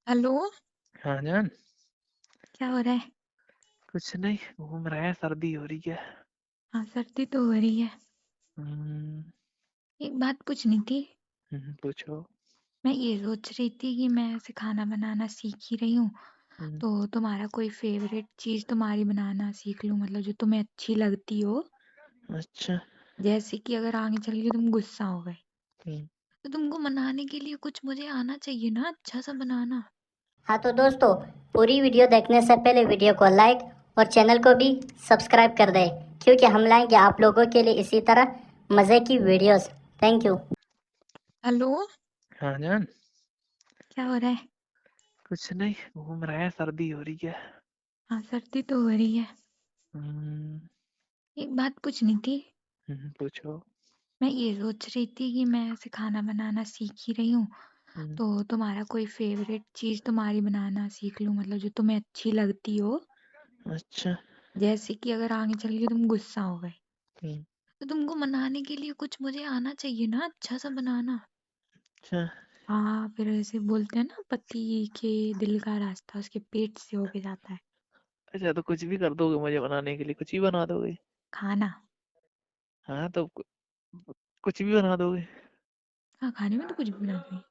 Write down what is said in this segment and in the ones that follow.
Hello. हाँ जान। क्या हो रहा है? कुछ नहीं, घूम रहे हैं, सर्दी हो रही है। हाँ, सर्दी तो हो रही है। हम्म। एक बात पूछनी थी। पूछो। मैं ये सोच रही थी कि मैं ऐसे खाना बनाना सीख ही रही हूँ, हम्म, तो तुम्हारा कोई फेवरेट चीज़ तुम्हारी बनाना सीख लूँ, मतलब जो तुम्हें अच्छी लगती हो। अच्छा। जैसे कि अगर आगे चल के तुम गुस्सा हो गए, हम्म, तो तुमको मनाने के लिए कुछ मुझे आना चाहिए ना, अच्छा सा बनाना। हाँ तो दोस्तों, पूरी वीडियो देखने से पहले वीडियो को लाइक और चैनल को भी सब्सक्राइब कर दें, क्योंकि हम लाएंगे आप लोगों के लिए इसी तरह मज़े की वीडियोस। Thank you. हेलो। हाँ जान। क्या हो रहा है? कुछ नहीं, घूम रहे हैं, सर्दी हो रही है। हाँ, सर्दी तो हो रही है। हम्म, एक बात पूछनी थी। पूछो। मैं ये सोच रही थी कि मैं ऐसे खाना बनाना सीख ही रही हूँ, हम्म, तो तुम्हारा कोई फेवरेट चीज़ तुम्हारी बनाना सीख लूँ, मतलब जो तुम्हें अच्छी लगती हो। अच्छा। जैसे कि अगर आगे चल के तुम गुस्सा हो गए, हम्म, तो तुमको मनाने के लिए कुछ मुझे आना चाहिए ना, अच्छा सा बनाना। अच्छा। हाँ, फिर ऐसे बोलते हैं ना, पति के दिल का रास्ता उसके पेट से होके जाता है। अच्छा, तो कुछ भी कर दोगे मुझे बनाने के लिए? कुछ भी बना दोगे? खाना। हाँ तो कुछ भी बना दोगे? हाँ, खाने में तो कुछ भी बना दूंगी।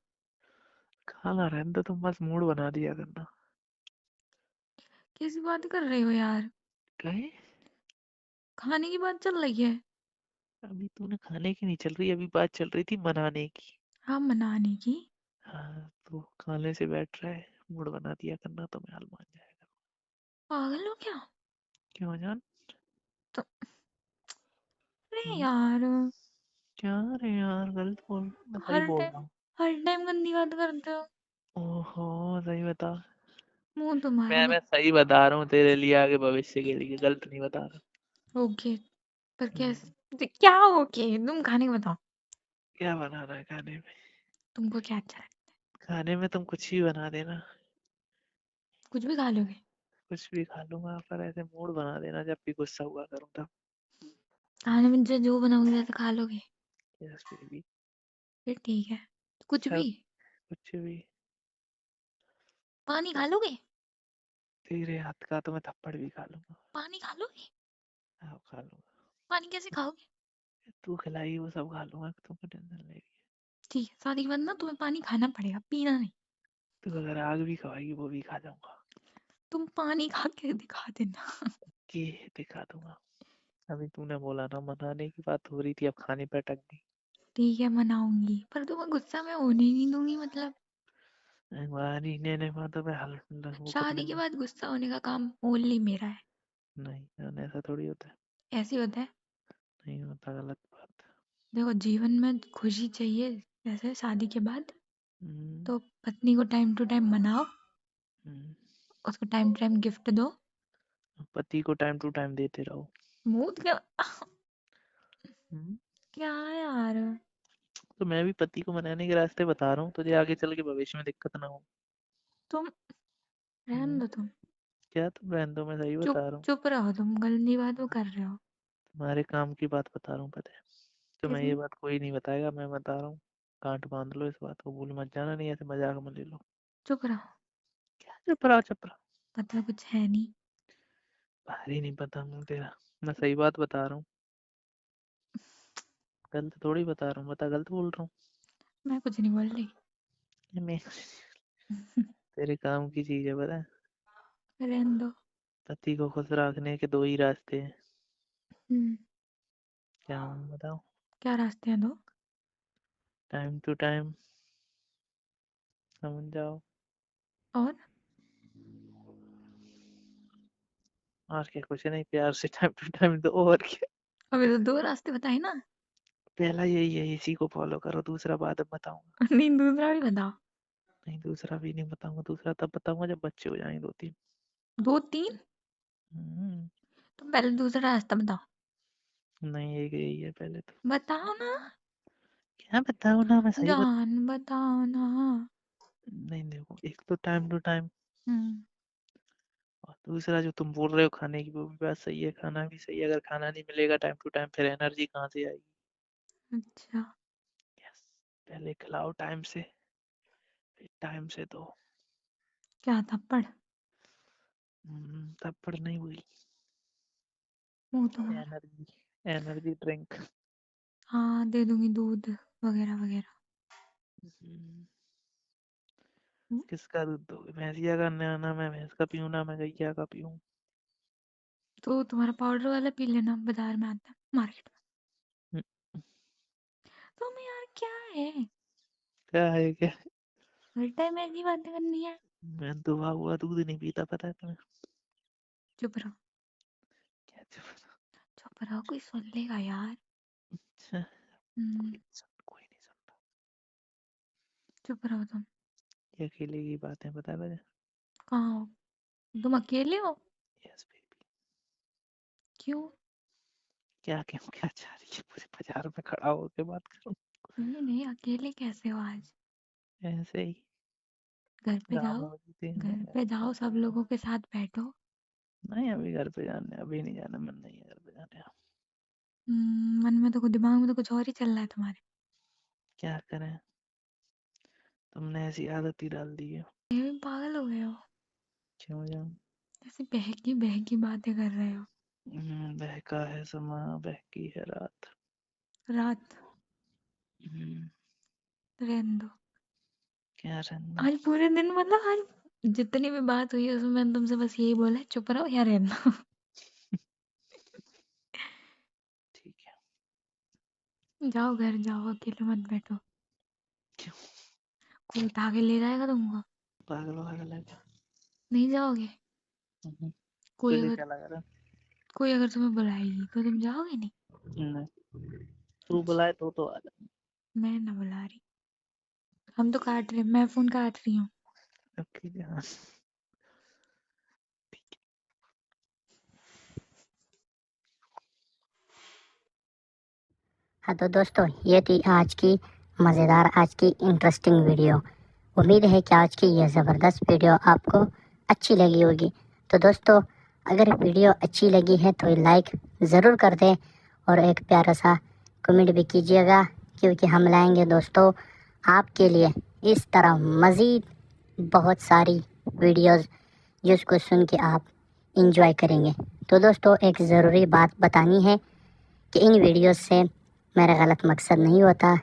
खाना रहने दो, तुम बस मूड बना दिया करना। कैसी बात कर रहे हो यार? कहीं। खाने की बात चल रही है। अभी तूने खाने की नहीं चल रही, अभी बात चल रही थी मनाने की। हाँ, मनाने की। हाँ तो खाने से बैठ रहा है, मूड बना दिया करना तो मैं हाल मान जाएगा। पागल हो क्या? क्यों जान? तो अरे हम्म, यार, क्या रे यार, गलत बोल, मैं सही हर बोल टाइम रहा हूँ। हर टाइम गंदी बात करते हो। ओहो, सही बता। मुंह तुम्हारा मैं सही बता रहा हूँ, तेरे लिए आगे भविष्य के लिए, गलत नहीं बता रहा। ओके। पर हम्म, कैसे क्या ओके? तुम खाने का बताओ। क्या बनाना है खाने में? तुमको क्या अच्छा लगता है? खाने में तुम कुछ भी बना देना। कुछ भी खा लोगे? कुछ भी खा लूंगा, पर ऐसे मूड बना देना जब भी गुस्सा हुआ करूँ तब। खाने में जो जो बनाओगे वैसे खा लोगे? Yes baby. फिर ठीक है। कुछ सब भी। कुछ भी। पानी खा लोगे? तेरे हाथ का तो मैं थप्पड़ भी खा लूंगा। पानी खा लोगे? हाँ खा लूंगा। पानी कैसे खाओगे? तू खिलाई वो सब खा लूंगा, तुमको टेंशन ले रही है? ठीक है, शादी के बाद ना तुम्हें पानी खाना पड़ेगा, पीना नहीं। तू अगर आग भी खवाएगी वो भी खा जाऊंगा। तुम पानी खा के दिखा देना। कि दिखा दूंगा। अभी तूने बोला ना मनाने की बात हो रही थी, अब खाने पे अटक गई। ठीक है, मनाऊंगी, पर तुम्हें गुस्सा में होने नहीं दूंगी, मतलब। हमारी ने तो मैं हल वो कर शादी के लूंगा। बाद गुस्सा होने का काम ओनली मेरा है। नहीं जान, ऐसा थोड़ी होता है। ऐसे होता है। नहीं होता, गलत बात। देखो, जीवन में खुशी चाहिए, जैसे शादी के बाद, हम्म, तो पत्नी को टाइम टू टाइम मनाओ, हम्म। उसको टाइम टू टाइम गिफ्ट दो। पति को टाइम टू टाइम देते रहो। मूड क्या? हम्म, क्या यार? तो मैं भी पति को मनाने के रास्ते बता रहा हूँ तुझे, आगे चल के भविष्य में दिक्कत ना हो। तुम रहने हम्म, दो तुम। क्या तुम रहने दो, मैं सही चुप बता रहा हूँ। चुप रहो, तुम गंदी बात वो कर रहे हो। तुम्हारे काम की बात बता रहा हूँ, पता है। तुम्हें कैसी? ये बात कोई नहीं बताएगा, मैं बता रहा हूँ। गांठ बांध लो, इस बात को भूल मत जाना, नहीं ऐसे मजाक में ले लो। चुप रहो। क्या चुप रहा, चुप रहा। पता कुछ है नहीं। भारी नहीं पता मुँह तेरा। मैं सही बात बता रहा हूँ, गलत थोड़ी बता रहा हूँ, बता गलत बोल रहा हूँ। मैं कुछ नहीं बोल रही। ये मैं तेरे काम की चीज है, पता है। रहने दो। पति को खुश रखने के दो ही रास्ते हैं। हम्म। क्या हूँ बताओ? क्या रास्ते हैं दो? टाइम टू टाइम, समझ जाओ। और? और क्या, कुछ नहीं, प्यार से टाइम टू टाइम दो, और क्या। अभी तो दो रास्ते बताए ना। पहला यही है, इसी को फॉलो करो, दूसरा बाद में बताऊंगा। नहीं, दूसरा भी बताओ। नहीं दूसरा भी नहीं बताऊंगा, दूसरा तब बताऊंगा जब बच्चे हो जाएंगे दो तीन। दो तीन? हम्म, तुम पहले दूसरा रास्ता बताओ। नहीं एक यही है पहले तो। बताओ ना। क्या बताऊं ना, मैं सही बता। जान बताओ ना। नहीं देखो, एक तो टाइम टू टाइम, हम्म। और दूसरा जो तुम बोल रहे हो खाने की, वो भी बात सही है, खाना भी सही है। अगर खाना नहीं मिलेगा टाइम टू टाइम, फिर एनर्जी कहाँ से आएगी? अच्छा। यस। पहले खिलाओ टाइम से, फिर टाइम से दो। क्या थप्पड़? थप्पड़ नहीं हुई, मुंह तुम्हारा। Energy drink. हाँ दे दूंगी, दूध वगैरह वगैरह। किसका दूध दोगे? भैंसिया का? ना मैं भैंस का पीऊँ ना मैं गैया का पीऊँ। तो तुम्हारा पाउडर वाला पी लेना, बाजार में आता है, मार्केट में। हम्म, तो मैं यार क्या है, क्या है क्या? हर टाइम ऐसी बातें करनी है। मैं दुबा हुआ दूध नहीं पीता, पता है तुम्हें? चुप रहो, क्या चुप? चुप रहो, कोई सुन लेगा यार। अच्छा, कोई नहीं सुनता। चुप रहो तुम। ये अकेले की बातें पता है मुझे। कहाँ हो तुम? अकेले हो? Yes baby. क्यों? क्या क्यों, क्या चाह रही है? पूरे बाजार में खड़ा होकर बात करूं? नहीं नहीं, अकेले कैसे हो आज? ऐसे ही। घर पे गाँव जाओ, में होती थी घर नहीं। पे जाओ, सब लोगों के साथ बैठो। नहीं अभी घर पे जाने, अभी नहीं जाना, मन नहीं है घर पे जाने का। मन में तो दिमाग में तो कुछ और ही चल रहा है तुम्हारे। क्या करें, तुमने ऐसी आदत ही डाल दी है। ये भी पागल हो गए हो, क्यों जाऊं? ऐसी बहकी बहकी बातें कर रहे हो। बहका है समा, बहकी है रात। रात? हम्म, रहने दो। क्या रहना। आज पूरे दिन मतलब आज जितनी भी बात हुई है उसमें मैंने तुमसे बस यही बोला है, चुप रहो या रहना। ठीक है। जाओ घर जाओ, अकेले मत बैठो। क्यों? कोई उठा के ले जाएगा तुमको? पागल वागल है क्या? नहीं जाओगे? हम्म, कोई तुझे अगर क्या लगा था? कोई अगर तुम्हें बुलाएगी तो तुम जाओगे नहीं? नहीं, तू अच्छा, बुलाए तो आ जा। मैं ना बुला रही। हम तो काट रहे, मैं फोन काट रही हूँ। ओके हाँ। हाँ तो दोस्तों, ये थी आज की मज़ेदार, आज की इंटरेस्टिंग वीडियो। उम्मीद है कि आज की यह ज़बरदस्त वीडियो आपको अच्छी लगी होगी। तो दोस्तों, अगर वीडियो अच्छी लगी है तो लाइक ज़रूर कर दें और एक प्यारा सा कमेंट भी कीजिएगा, क्योंकि हम लाएंगे दोस्तों आपके लिए इस तरह मज़ीद बहुत सारी वीडियोस जिसको सुन के आप इंजॉय करेंगे। तो दोस्तों, एक ज़रूरी बात बतानी है कि इन वीडियोस से मेरा गलत मकसद नहीं होता,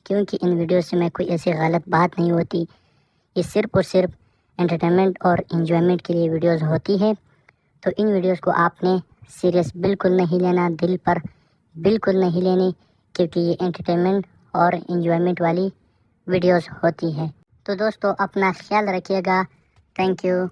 क्योंकि इन वीडियोस से मैं कोई ऐसी गलत बात नहीं होती। ये सिर्फ़ और सिर्फ एंटरटेनमेंट और एंजॉयमेंट के लिए वीडियोस होती है। तो इन वीडियोस को आपने सीरियस बिल्कुल नहीं लेना, दिल पर बिल्कुल नहीं लेनी, क्योंकि ये एंटरटेनमेंट और एंजॉयमेंट वाली वीडियोस होती हैं। तो दोस्तों, अपना ख्याल रखिएगा। Thank you.